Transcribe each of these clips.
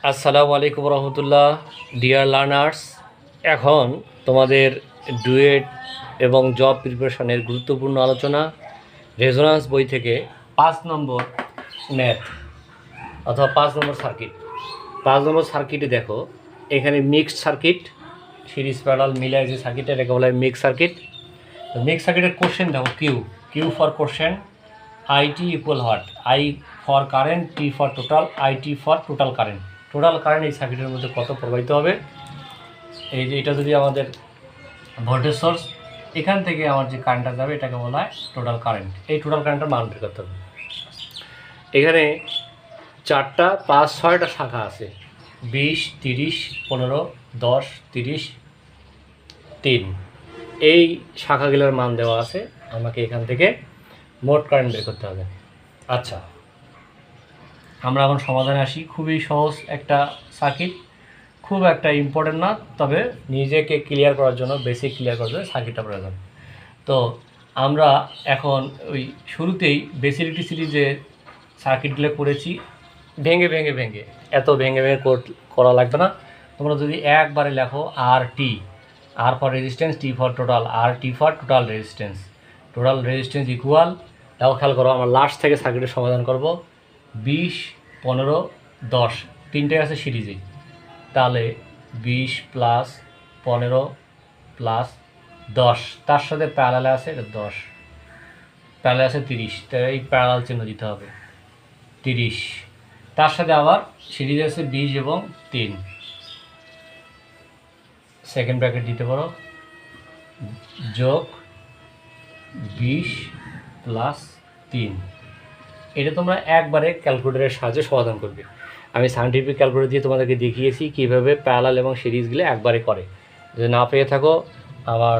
আসসালামু আলাইকুম রহমতুল্লাহ। Dear learners, এখন তোমাদের ডুয়েট এবং জব প্রিপারেশনের গুরুত্বপূর্ণ আলোচনা রেজোনান্স বই থেকে 5 নম্বর ম্যাথ অথবা 5 নম্বর সার্কিট। 5 নম্বর সার্কিটে দেখো, এখানে মিক্সড সার্কিট, সিরিজ প্যারালাল মিলে যে সার্কিট, এটাকে বলা হয় মিক্সড সার্কিট। তো মিক্সড সার্কিটের কোশ্চেন দেখো, Q for question, IT equal what, I for current, T for total, IT for total current. Total current এই সার্কিটের মধ্যে কত প্রবাহিত হবে, এই যে এটা যদি আমাদের ভোল্টেজ সোর্স, এখান থেকে আমার যে কারেন্টটা যাবে এটাকে বলা হয় টোটাল কারেন্ট। এই টোটাল কারেন্টটা মান বের করতে হবে। এখানে 4টা 5 6টা শাখা আছে, 20 30 15 10 30 3। এই শাখাগুলোর মান দেওয়া আছে, আমাকে এখান থেকে মোট কারেন্ট বের করতে হবে। আচ্ছা, আমরা এখন সমাধানে আসি। খুবই সহজ একটা সার্কিট, খুব একটা ইম্পর্টেন্ট না, তবে নিজেকে ক্লিয়ার করার জন্য, বেসিক ক্লিয়ার করার জন্য সার্কিটটা প্রয়োজন। তো আমরা এখন ওই শুরুতেই বেসিলিটি সিরিজে সার্কিটগুলো করেছি ভেঙে ভেঙে ভেঙে, এত ভেঙে ভেঙে করা লাগবে না। তোমরা যদি একবারে লেখো R T, R for resistance, T for total, R T for total resistance, total resistance equal, তাও খেয়াল করো, আমরা লাস্ট থেকে সার্কিটের সমাধান করব। 20 15 10 তিনটে আছে সিরিজে, তাহলে 20 প্লাস 15 প্লাস 10, তার সাথে প্যারালালে আছে 10, প্যারালালে আছে 30, তাই এই প্যারালাল চিহ্ন দিতে হবে 30। তার সাথে আবার সিরিজে আছে 20 এবং 3, সেকেন্ড ব্র্যাকেট দিতে পারো, যোগ 20 প্লাস 3। এটা তোমরা একবারে ক্যালকুলেটরের সাহায্যে সমাধান করবে। আমি সায়েন্টিফিক ক্যালকুলেটর দিয়ে তোমাদেরকে দেখিয়েছি কীভাবে প্যারালাল এবং সিরিজগুলো একবারে করে। যদি না পেয়ে থাকো, আমার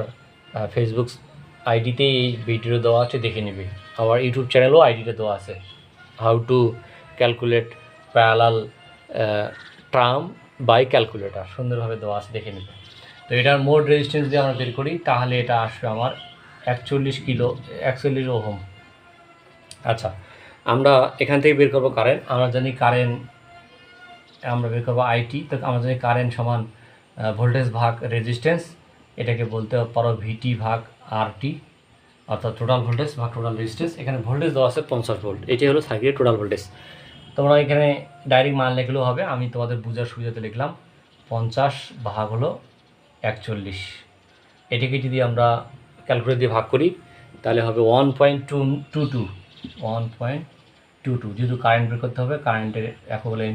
ফেসবুক আইডিতে এই ভিডিও দেওয়া আছে, দেখে নেবে। আমার ইউটিউব চ্যানেলও আইডিতে দেওয়া আছে, how to calculate parallel term by calculator, সুন্দরভাবে দেওয়া আছে, দেখে নেবে। তো এটার মোট রেজিস্ট্যান্স যদি আমরা বের করি, তাহলে এটা আসবে আমার 41 ওহম। আচ্ছা, আমরা এখান থেকে বের করবো কারেন্ট। আমরা জানি কারেন্ট, আমরা বের করবো আইটি। তো আমরা জানি কারেন্ট সমান ভোল্টেজ ভাগ রেজিস্ট্যান্স, এটাকে বলতে পারো ভিটি ভাগ আরটি, অর্থাৎ টোটাল ভোল্টেজ ভাগ টোটাল রেজিস্ট্যান্স। এখানে ভোল্টেজ দেওয়া আছে 50 ভোল্ট, এটাই হলো সার্কিটের টোটাল ভোল্টেজ। তোমরা এখানে ডাইরেক্ট মান লিখলেও হবে, আমি তোমাদের বোঝার সুবিধাতে লিখলাম 50 ভাগ হলো 41। এটাকে যদি আমরা ক্যালকুলেটর দিয়ে ভাগ করি, তাহলে হবে 1.22, 1.22। যেহেতু কারেন্ট বের করতে হবে, কারেন্টের একক হলো